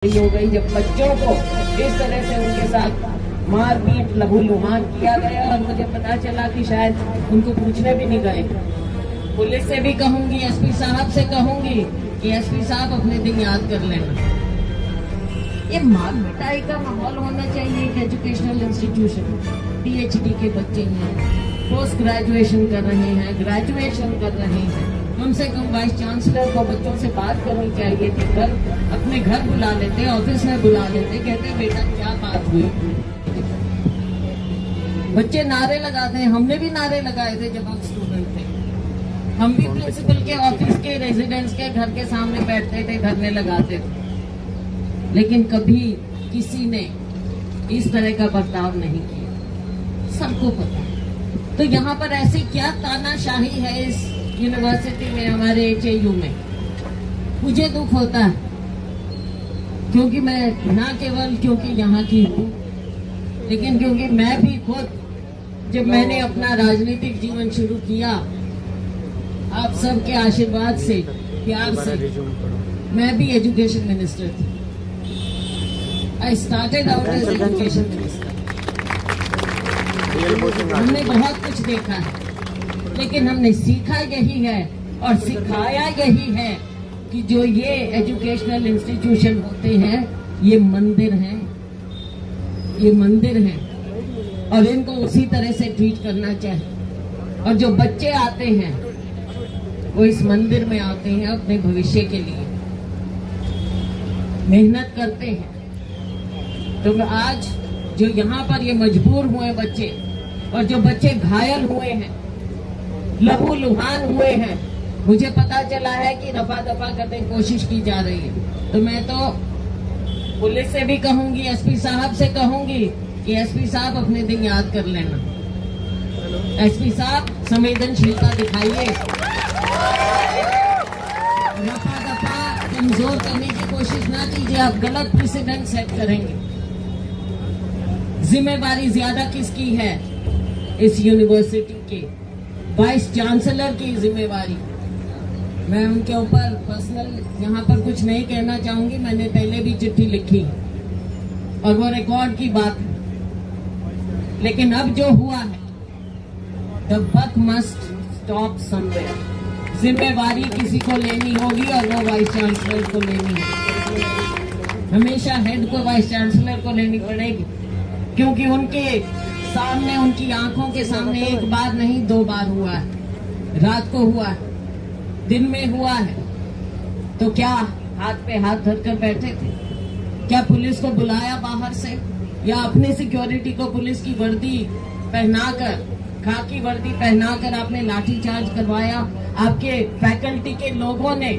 हो गई जब बच्चों को इस तरह से उनके साथ मारपीट लहूलुहान किया गया और मुझे पता चला कि शायद उनको पूछने भी नहीं गए। पुलिस से भी कहूंगी, एसपी साहब से कहूंगी कि एसपी साहब अपने दिन याद कर लेना। ये मार पिटाई का माहौल होना चाहिए एक एजुकेशनल इंस्टीट्यूशन। पीएचडी के बच्चे हैं, पोस्ट ग्रेजुएशन कर रहे हैं, ग्रेजुएशन कर रहे हैं। कम से कम वाइस चांसलर को बच्चों से बात करनी चाहिए थी। अपने घर बुला लेते, ऑफिस में बुला लेते, कहते बेटा क्या बात हुई। बच्चे नारे लगाते हैं, हमने भी नारे लगाए थे जब हम स्टूडेंट थे। हम भी प्रिंसिपल के ऑफिस के रेजिडेंट्स के घर के सामने बैठते थे, धरने लगाते थे, लेकिन कभी किसी ने इस तरह का बर्ताव नहीं किया। सबको पता है। तो यहाँ पर ऐसी क्या तानाशाही है इस यूनिवर्सिटी में, हमारे एचएयू में। मुझे दुख होता है क्योंकि मैं न केवल क्योंकि यहाँ की हूँ, लेकिन क्योंकि मैं भी खुद जब मैंने अपना राजनीतिक जीवन शुरू किया आप सबके आशीर्वाद से, प्यार से, मैं भी एजुकेशन मिनिस्टर थी। I started out as education minister. हमने बहुत कुछ देखा है, लेकिन हमने सीखा यही है और सिखाया यही है कि जो ये एजुकेशनल इंस्टीट्यूशन होते हैं ये मंदिर हैं, ये मंदिर हैं और इनको उसी तरह से ट्रीट करना चाहिए। और जो बच्चे आते हैं वो इस मंदिर में आते हैं अपने भविष्य के लिए, मेहनत करते हैं। तो आज जो यहाँ पर ये मजबूर हुए बच्चे और जो बच्चे घायल हुए हैं, लहूलुहान हुए हैं, मुझे पता चला है कि रफा दफा करने की कोशिश की जा रही है। तो मैं तो पुलिस से भी कहूंगी, एसपी साहब से कहूंगी कि एसपी साहब अपने दिन याद कर लेना। एसपी साहब संवेदनशीलता दिखाइए, रफा दफा कमजोर करने की कोशिश ना कीजिए, आप गलत प्रेसिडेंट सेट करेंगे। जिम्मेवारी ज्यादा किसकी है इस यूनिवर्सिटी के? वाइस चांसलर की जिम्मेवारी। मैं उनके ऊपर पर्सनल यहाँ पर कुछ नहीं कहना चाहूंगी, मैंने पहले भी चिट्ठी लिखी और वो रिकॉर्ड की बात है। लेकिन अब जो हुआ है, the buck must stop somewhere. जिम्मेवारी किसी को लेनी होगी और वो वाइस चांसलर को लेनी होगी। हमेशा हेड को वाइस चांसलर को लेनी पड़ेगी, क्योंकि उनके सामने, उनकी आंखों के सामने एक बार नहीं 2 बार हुआ है। रात को हुआ है, दिन में हुआ है। तो क्या हाथ पे हाथ धरकर बैठे थे? क्या पुलिस को बुलाया बाहर से, या अपनी सिक्योरिटी को पुलिस की वर्दी पहनाकर, खाकी वर्दी पहनाकर आपने लाठीचार्ज करवाया? आपके फैकल्टी के लोगों ने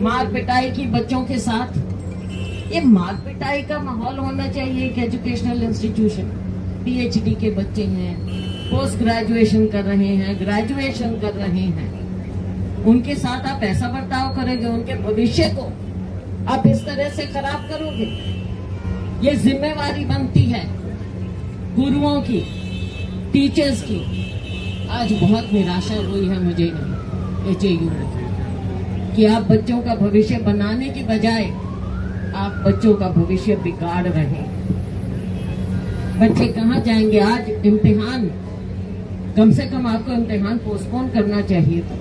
मार पिटाई की बच्चों के साथ। ये मार पिटाई का माहौल होना चाहिए एक एजुकेशनल इंस्टीट्यूशन। पीएचडी के बच्चे हैं, पोस्ट ग्रेजुएशन कर रहे हैं, ग्रेजुएशन कर रहे हैं, उनके साथ आप ऐसा बर्ताव करोगे, उनके भविष्य को आप इस तरह से खराब करोगे? ये जिम्मेवारी बनती है गुरुओं की, टीचर्स की। आज बहुत निराशा हुई है मुझे एचएयू में कि आप बच्चों का भविष्य बनाने की बजाय आप बच्चों का भविष्य बिगाड़ रहे हैं। बच्चे कहाँ जाएंगे? आज इम्तिहान, कम से कम आपको इम्तिहान पोस्टपोन करना चाहिए था।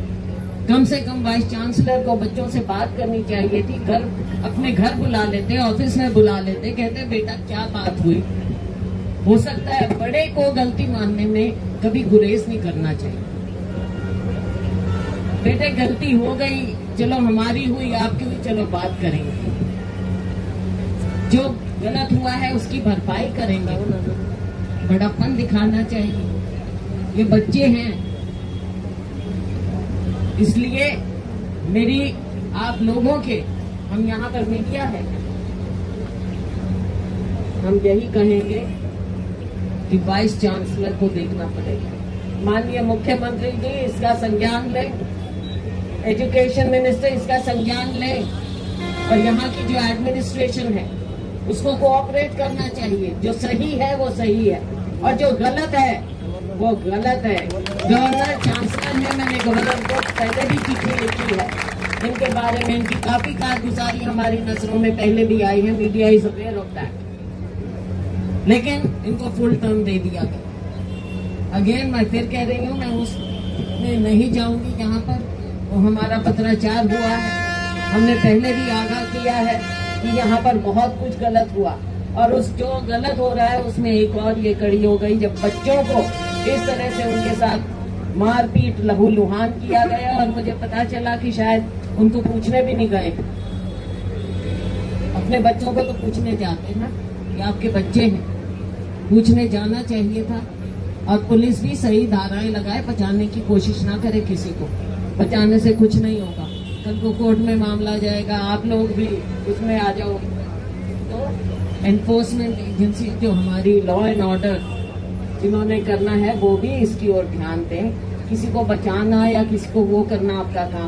कम से कम वाइस चांसलर को बच्चों से बात करनी चाहिए थी। अपने घर बुला लेते, ऑफिस में बुला लेते, कहते बेटा क्या बात हुई। हो सकता है बड़े को गलती मानने में कभी गुरेज नहीं करना चाहिए। बेटे गलती हो गई, चलो हमारी हुई, आपकी हुई, चलो बात करेंगे। जो गलत हुआ है उसकी भरपाई करेंगे। बड़ापन दिखाना चाहिए। ये बच्चे हैं, इसलिए मेरी आप लोगों के, हम यहाँ पर मीडिया है, हम यही कहेंगे कि वाइस चांसलर को देखना पड़ेगा। माननीय मुख्यमंत्री जी इसका संज्ञान लें, एजुकेशन मिनिस्टर इसका संज्ञान लें, और यहाँ की जो एडमिनिस्ट्रेशन है उसको कोऑपरेट करना चाहिए। जो सही है वो सही है और जो गलत है वो गलत है। गवर्नर चांसलर है, मैंने गवर्नर को पहले भी चिट्ठी लिखी है इनके बारे में इनकी काफी कारगुजारी हमारी नजरों में पहले भी आई है, media is aware of that, लेकिन इनको फुल टर्म दे दिया गया। अगेन मैं फिर कह रही हूँ, मैं उसमें नहीं जाऊंगी जहाँ पर वो हमारा पत्राचार हुआ है। हमने पहले भी आगाह किया है कि यहाँ पर बहुत कुछ गलत हुआ, और उस जो गलत हो रहा है उसमें एक और ये कड़ी हो गई जब बच्चों को इस तरह से उनके साथ मारपीट लहूलुहान किया गया, और मुझे पता चला कि शायद उनको पूछने भी नहीं गए। अपने बच्चों को तो पूछने जाते ना कि आपके बच्चे हैं, पूछने जाना चाहिए था। और पुलिस भी सही धाराएं लगाए, बचाने की कोशिश ना करे किसी को, बचाने से कुछ नहीं होगा। कल को कोर्ट में मामला जाएगा, आप लोग भी उसमें आ जाओगे। तो एनफोर्समेंट एजेंसी जो हमारी लॉ एंड ऑर्डर जिन्होंने करना है वो भी इसकी ओर ध्यान दें। किसी को बचाना या किसी को वो करना आपका काम